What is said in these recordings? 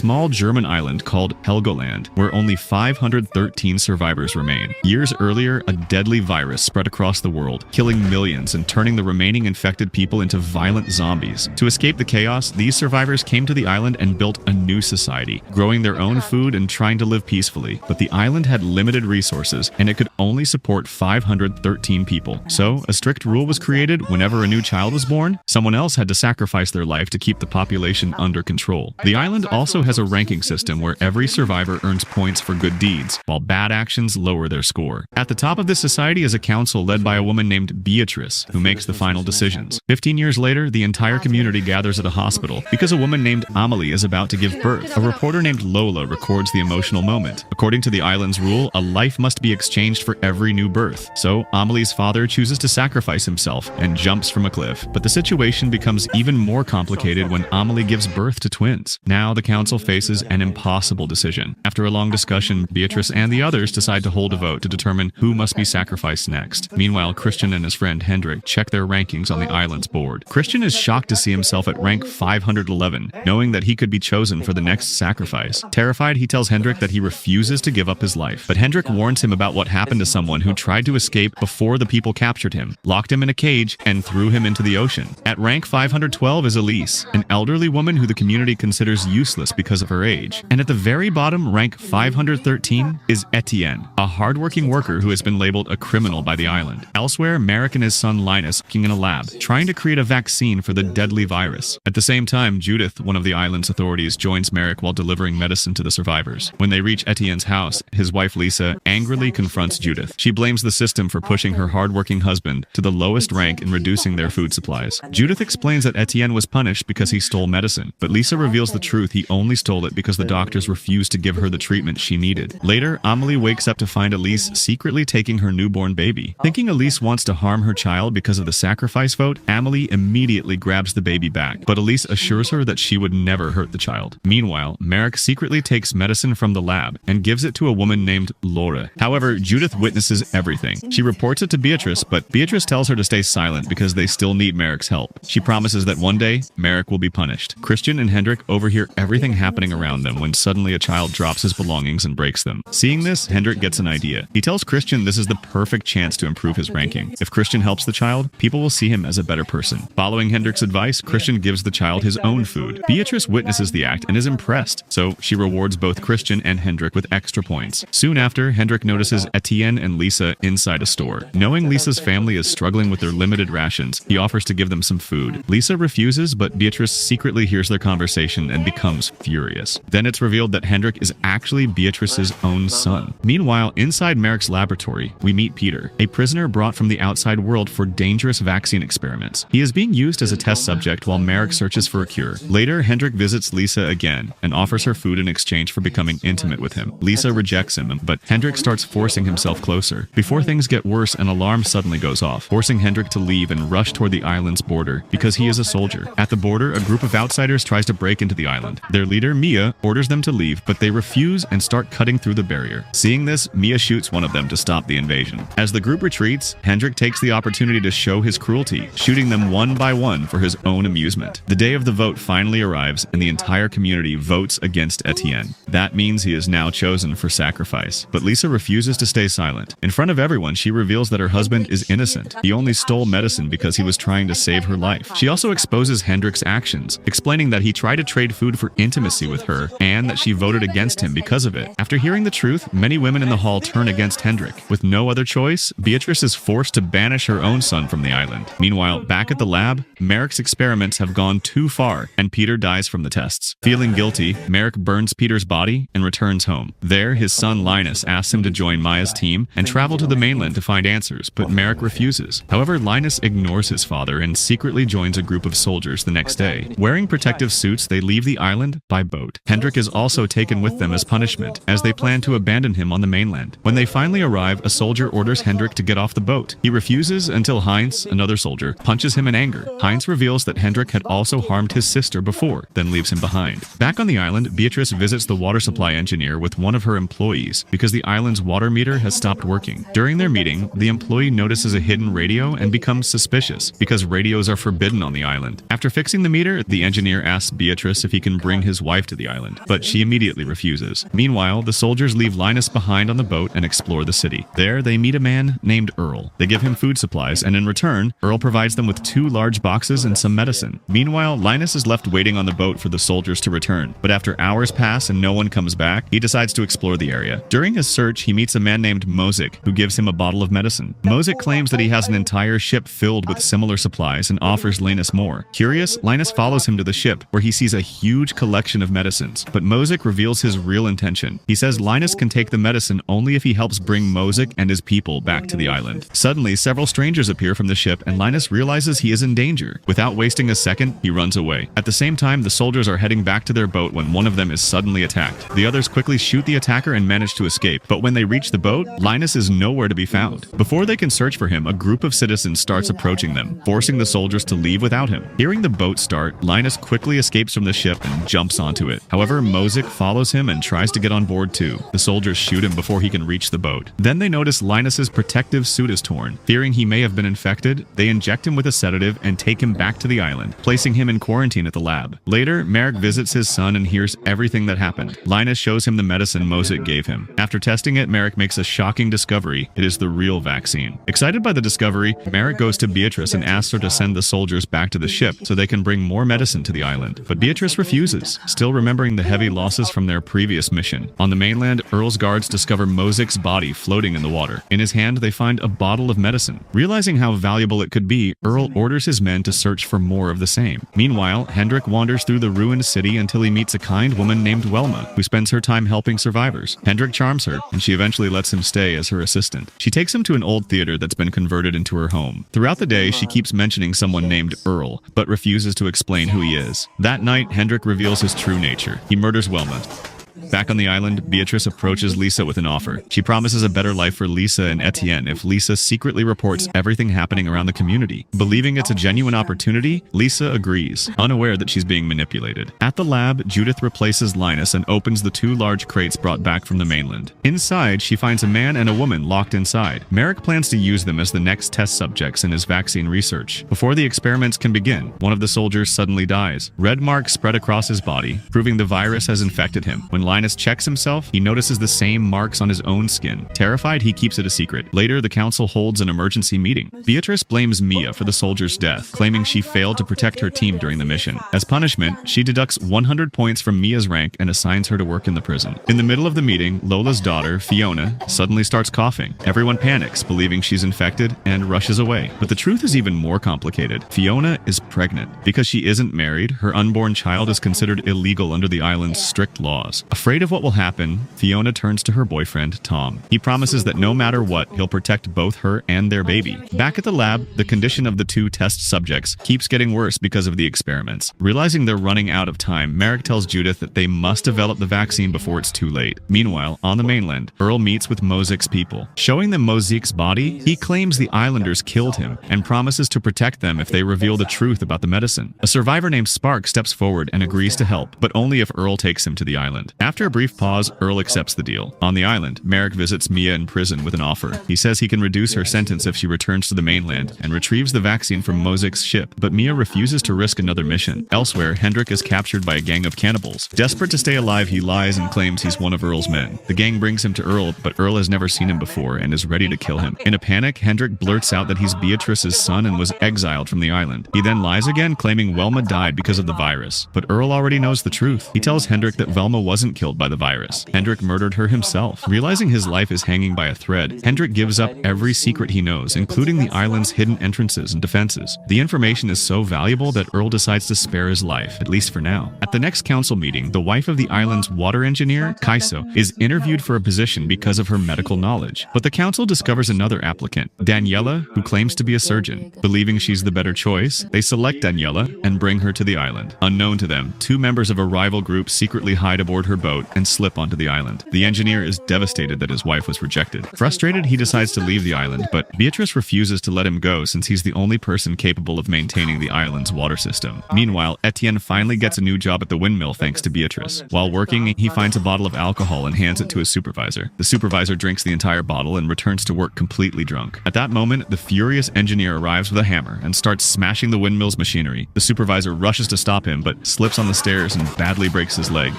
small German island called Helgoland, where only 513 survivors remain. Years earlier, a deadly virus spread across the world, killing millions and turning the remaining infected people into violent zombies. To escape the chaos, these survivors came to the island and built a new society, growing their own food and trying to live peacefully. But the island had limited resources, and it could only support 513 people. So, a strict rule was created: whenever a new child was born, someone else had to sacrifice their life to keep the population under control. The island also has a ranking system where every survivor earns points for good deeds, while bad actions lower their score. At the top of this society is a council led by a woman named Beatrice, who makes the final decisions. 15 years later, the entire community gathers at a hospital because a woman named Amelie is about to give birth. A reporter named Lola records the emotional moment. According to the island's rule, a life must be exchanged for every new birth. So, Amelie's father chooses to sacrifice himself and jumps from a cliff. But the situation becomes even more complicated when Amelie gives birth to twins. Now, the council faces an impossible decision. After a long discussion, Beatrice and the others decide to hold a vote to determine who must be sacrificed next. Meanwhile, Christian and his friend Hendrik check their rankings on the island's board. Christian is shocked to see himself at rank 511, knowing that he could be chosen for the next sacrifice. Terrified, he tells Hendrik that he refuses to give up his life. But Hendrik warns him about what happened to someone who tried to escape before the people captured him, locked him in a cage, and threw him into the ocean. At rank 512 is Elise, an elderly woman who the community considers useless because of her age. And at the very bottom, rank 513, is Etienne, a hardworking worker who has been labeled a criminal by the island. Elsewhere, Merrick and his son Linus are working in a lab, trying to create a vaccine for the deadly virus. At the same time, Judith, one of the island's authorities, joins Merrick while delivering medicine to the survivors. When they reach Etienne's house, his wife Lisa angrily confronts Judith. She blames the system for pushing her hardworking husband to the lowest rank and reducing their food supplies. Judith explains that Etienne was punished because he stole medicine, but Lisa reveals the truth: he only stole it because the doctors refused to give her the treatment she needed. Later, Amelie wakes up to find Elise secretly taking her newborn baby. Thinking Elise wants to harm her child because of the sacrifice vote, Amelie immediately grabs the baby back, but Elise assures her that she would never hurt the child. Meanwhile, Merrick secretly takes medicine from the lab and gives it to a woman named Laura. However, Judith witnesses everything. She reports it to Beatrice, but Beatrice tells her to stay silent because they still need Merrick's help. She promises that one day, Merrick will be punished. Christian and Hendrik overhear everything happening around them when suddenly a child drops his belongings and breaks them. Seeing this, Hendrik gets an idea. He tells Christian this is the perfect chance to improve his ranking. If Christian helps the child, people will see him as a better person. Following Hendrik's advice, Christian gives the child his own food. Beatrice witnesses the act and is impressed, so she rewards both Christian and Hendrik with extra points. Soon after, Hendrik notices Etienne and Lisa inside a store. Knowing Lisa's family is struggling with their limited rations, he offers to give them some food. Lisa refuses, but Beatrice secretly hears their conversation and becomes furious. Then it's revealed that Hendrik is actually Beatrice's own son. Meanwhile, inside Merrick's laboratory, we meet Peter, a prisoner brought from the outside world for dangerous vaccine experiments. He is being used as a test subject while Merrick searches for a cure. Later, Hendrik visits Lisa again and offers her food in exchange for becoming intimate with him. Lisa rejects him, but Hendrik starts forcing himself closer. Before things get worse, an alarm suddenly goes off, forcing Hendrik to leave and rush toward the island's border because he is a soldier. At the border, a group of outsiders tries to break into the island. Their leader, Mia, orders them to leave, but they refuse and start cutting through the barrier. Seeing this, Mia shoots one of them to stop the invasion. As the group retreats, Hendrik takes the opportunity to show his cruelty, shooting them one by one for his own amusement. The day of the vote finally arrives, and the entire community votes against Etienne. That means he is now chosen for sacrifice. But Lisa refuses to stay silent. In front of everyone, she reveals that her husband is innocent. He only stole medicine because he was trying to save her life. She also exposes Hendrik's actions, explaining that he tried to trade food for intimacy with her, and that she voted against him because of it. After hearing the truth, many women in the hall turn against Hendrik. With no other choice, Beatrice is forced to banish her own son from the island. Meanwhile, back at the lab, Merrick's experiments have gone too far, and Peter dies from the tests. Feeling guilty, Merrick burns Peter's body and returns home. There, his son Linus asks him to join Maya's team and travel to the mainland to find answers, but Merrick refuses. However, Linus ignores his father and secretly joins a group of soldiers the next day. Wearing protective suits, they leave the island by boat. Hendrik is also taken with them as punishment, as they plan to abandon him on the mainland. When they finally arrive, a soldier orders Hendrik to get off the boat. He refuses until Heinz, another soldier, punches him in anger. Heinz reveals that Hendrik had also harmed his sister before, then leaves him behind. Back on the island, Beatrice visits the water supply engineer with one of her employees because the island's water meter has stopped working. During their meeting, the employee notices a hidden radio and becomes suspicious because radios are forbidden on the island. After fixing the meter, the engineer asks Beatrice if he can bring his wife wife to the island, but she immediately refuses. Meanwhile, the soldiers leave Linus behind on the boat and explore the city. There, they meet a man named Earl. They give him food supplies, and in return, Earl provides them with 2 large boxes and some medicine. Meanwhile, Linus is left waiting on the boat for the soldiers to return, but after hours pass and no one comes back, he decides to explore the area. During his search, he meets a man named Mozik, who gives him a bottle of medicine. Mozik claims that he has an entire ship filled with similar supplies and offers Linus more. Curious, Linus follows him to the ship, where he sees a huge collection of medicines, but Mozik reveals his real intention. He says Linus can take the medicine only if he helps bring Mozik and his people back to the island. Suddenly, several strangers appear from the ship, and Linus realizes he is in danger. Without wasting a second, he runs away. At the same time, the soldiers are heading back to their boat when one of them is suddenly attacked. The others quickly shoot the attacker and manage to escape, but when they reach the boat, Linus is nowhere to be found. Before they can search for him, a group of citizens starts approaching them, forcing the soldiers to leave without him. Hearing the boat start, Linus quickly escapes from the ship and jumps onto it. However, Mozik follows him and tries to get on board too. The soldiers shoot him before he can reach the boat. Then they notice Linus's protective suit is torn. Fearing he may have been infected, they inject him with a sedative and take him back to the island, placing him in quarantine at the lab. Later, Merrick visits his son and hears everything that happened. Linus shows him the medicine Mozik gave him. After testing it, Merrick makes a shocking discovery. It is the real vaccine. Excited by the discovery, Merrick goes to Beatrice and asks her to send the soldiers back to the ship so they can bring more medicine to the island. But Beatrice refuses, still remembering the heavy losses from their previous mission. On the mainland, Earl's guards discover Mozik's body floating in the water. In his hand, they find a bottle of medicine. Realizing how valuable it could be, Earl orders his men to search for more of the same. Meanwhile, Hendrik wanders through the ruined city until he meets a kind woman named Welma, who spends her time helping survivors. Hendrik charms her, and she eventually lets him stay as her assistant. She takes him to an old theater that's been converted into her home. Throughout the day, she keeps mentioning someone named Earl, but refuses to explain who he is. That night, Hendrik reveals his true nature. He murders Welma. Back on the island, Beatrice approaches Lisa with an offer. She promises a better life for Lisa and Etienne if Lisa secretly reports everything happening around the community. Believing it's a genuine opportunity, Lisa agrees, unaware that she's being manipulated. At the lab, Judith replaces Linus and opens the 2 large crates brought back from the mainland. Inside, she finds a man and a woman locked inside. Merrick plans to use them as the next test subjects in his vaccine research. Before the experiments can begin, one of the soldiers suddenly dies. Red marks spread across his body, proving the virus has infected him. When Linus checks himself, he notices the same marks on his own skin. Terrified, he keeps it a secret. Later, the council holds an emergency meeting. Beatrice blames Mia for the soldier's death, claiming she failed to protect her team during the mission. As punishment, she deducts 100 points from Mia's rank and assigns her to work in the prison. In the middle of the meeting, Lola's daughter, Fiona, suddenly starts coughing. Everyone panics, believing she's infected, and rushes away. But the truth is even more complicated. Fiona is pregnant. Because she isn't married, her unborn child is considered illegal under the island's strict laws. Afraid of what will happen, Fiona turns to her boyfriend, Tom. He promises that no matter what, he'll protect both her and their baby. Back at the lab, the condition of the 2 test subjects keeps getting worse because of the experiments. Realizing they're running out of time, Merrick tells Judith that they must develop the vaccine before it's too late. Meanwhile, on the mainland, Earl meets with Mozik's people. Showing them Mozik's body, he claims the islanders killed him and promises to protect them if they reveal the truth about the medicine. A survivor named Spark steps forward and agrees to help, but only if Earl takes him to the island. After a brief pause, Earl accepts the deal. On the island, Merrick visits Mia in prison with an offer. He says he can reduce her sentence if she returns to the mainland and retrieves the vaccine from Mozik's ship, but Mia refuses to risk another mission. Elsewhere, Hendrik is captured by a gang of cannibals. Desperate to stay alive, he lies and claims he's one of Earl's men. The gang brings him to Earl, but Earl has never seen him before and is ready to kill him. In a panic, Hendrik blurts out that he's Beatrice's son and was exiled from the island. He then lies again, claiming Velma died because of the virus. But Earl already knows the truth. He tells Hendrik that Velma wasn't killed by the virus. Hendrik murdered her himself. Realizing his life is hanging by a thread, Hendrik gives up every secret he knows, including the island's hidden entrances and defenses. The information is so valuable that Earl decides to spare his life, at least for now. At the next council meeting, the wife of the island's water engineer, Kaiso, is interviewed for a position because of her medical knowledge. But the council discovers another applicant, Daniela, who claims to be a surgeon. Believing she's the better choice, they select Daniela and bring her to the island. Unknown to them, 2 members of a rival group secretly hide aboard her boat boat and slip onto the island. The engineer is devastated that his wife was rejected. Frustrated, he decides to leave the island, but Beatrice refuses to let him go since he's the only person capable of maintaining the island's water system. Meanwhile, Etienne finally gets a new job at the windmill thanks to Beatrice. While working, he finds a bottle of alcohol and hands it to his supervisor. The supervisor drinks the entire bottle and returns to work completely drunk. At that moment, the furious engineer arrives with a hammer and starts smashing the windmill's machinery. The supervisor rushes to stop him, but slips on the stairs and badly breaks his leg.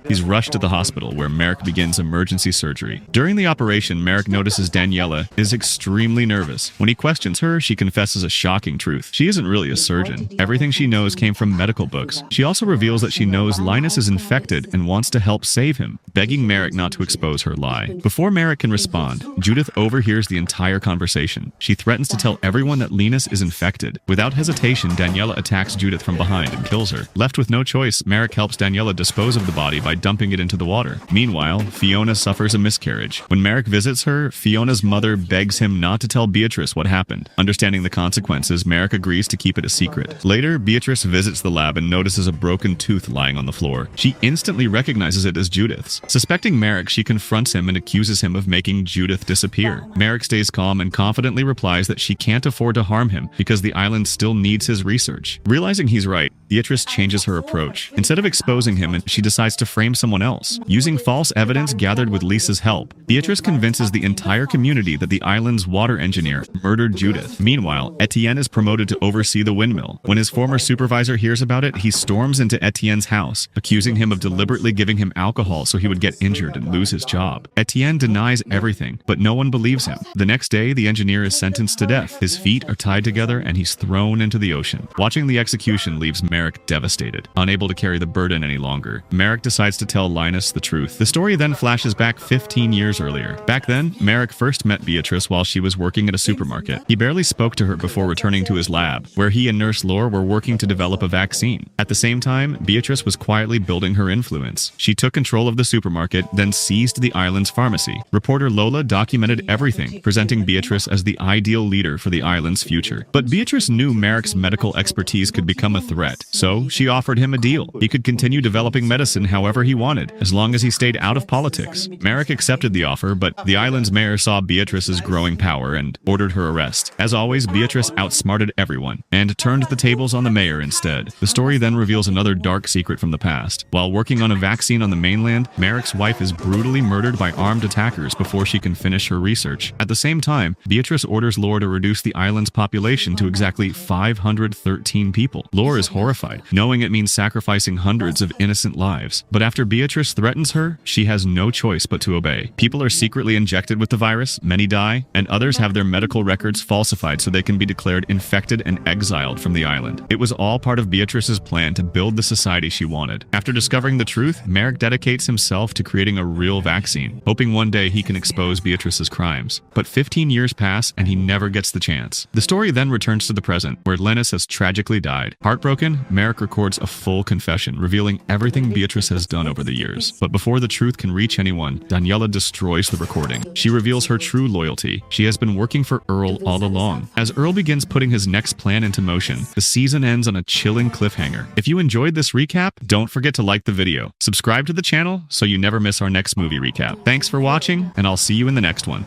He's rushed to the hospital, where Merrick begins emergency surgery. During the operation, Merrick notices Daniela is extremely nervous. When he questions her, she confesses a shocking truth. She isn't really a surgeon. Everything she knows came from medical books. She also reveals that she knows Linus is infected and wants to help save him, begging Merrick not to expose her lie. Before Merrick can respond, Judith overhears the entire conversation. She threatens to tell everyone that Linus is infected. Without hesitation, Daniela attacks Judith from behind and kills her. Left with no choice, Merrick helps Daniela dispose of the body by dumping it into the water. Meanwhile, Fiona suffers a miscarriage. When Merrick visits her, Fiona's mother begs him not to tell Beatrice what happened. Understanding the consequences, Merrick agrees to keep it a secret. Later, Beatrice visits the lab and notices a broken tooth lying on the floor. She instantly recognizes it as Judith's. Suspecting Merrick, she confronts him and accuses him of making Judith disappear. Merrick stays calm and confidently replies that she can't afford to harm him because the island still needs his research. Realizing he's right, Beatrice changes her approach. Instead of exposing him, she decides to frame someone else. Using false evidence gathered with Lisa's help, Beatrice convinces the entire community that the island's water engineer murdered Judith. Meanwhile, Etienne is promoted to oversee the windmill. When his former supervisor hears about it, he storms into Etienne's house, accusing him of deliberately giving him alcohol so he would get injured and lose his job. Etienne denies everything, but no one believes him. The next day, the engineer is sentenced to death. His feet are tied together and he's thrown into the ocean. Watching the execution leaves Merrick devastated. Unable to carry the burden any longer, Merrick decides to tell Linus the truth. The story then flashes back 15 years earlier. Back then, Merrick first met Beatrice while she was working at a supermarket. He barely spoke to her before returning to his lab, where he and Nurse Lore were working to develop a vaccine. At the same time, Beatrice was quietly building her influence. She took control of the supermarket, then seized the island's pharmacy. Reporter Lola documented everything, presenting Beatrice as the ideal leader for the island's future. But Beatrice knew Merrick's medical expertise could become a threat, so she offered him a deal. He could continue developing medicine however he wanted, as long as he stayed out of politics. Merrick accepted the offer, but the island's mayor saw Beatrice's growing power and ordered her arrest. As always, Beatrice outsmarted everyone and turned the tables on the mayor instead. The story then reveals another dark secret from the past. While working on a vaccine on the mainland, Merrick's wife is brutally murdered by armed attackers before she can finish her research. At the same time, Beatrice orders Lore to reduce the island's population to exactly 513 people. Lore is horrified, knowing it means sacrificing hundreds of innocent lives. But after Beatrice threatens her, she has no choice but to obey. People are secretly injected with the virus, many die, and others have their medical records falsified so they can be declared infected and exiled from the island. It was all part of Beatrice's plan to build the society she wanted. After discovering the truth, Merrick dedicates himself to creating a real vaccine, hoping one day he can expose Beatrice's crimes. But 15 years pass and he never gets the chance. The story then returns to the present, where Linus has tragically died. Heartbroken, Merrick records a full confession, revealing everything Beatrice has done over the years. But before the truth can reach anyone, Daniela destroys the recording. She reveals her true loyalty. She has been working for Earl all along. As Earl begins putting his next plan into motion, the season ends on a chilling cliffhanger. If you enjoyed this recap, don't forget to like the video. Subscribe to the channel so you never miss our next movie recap. Thanks for watching, and I'll see you in the next one.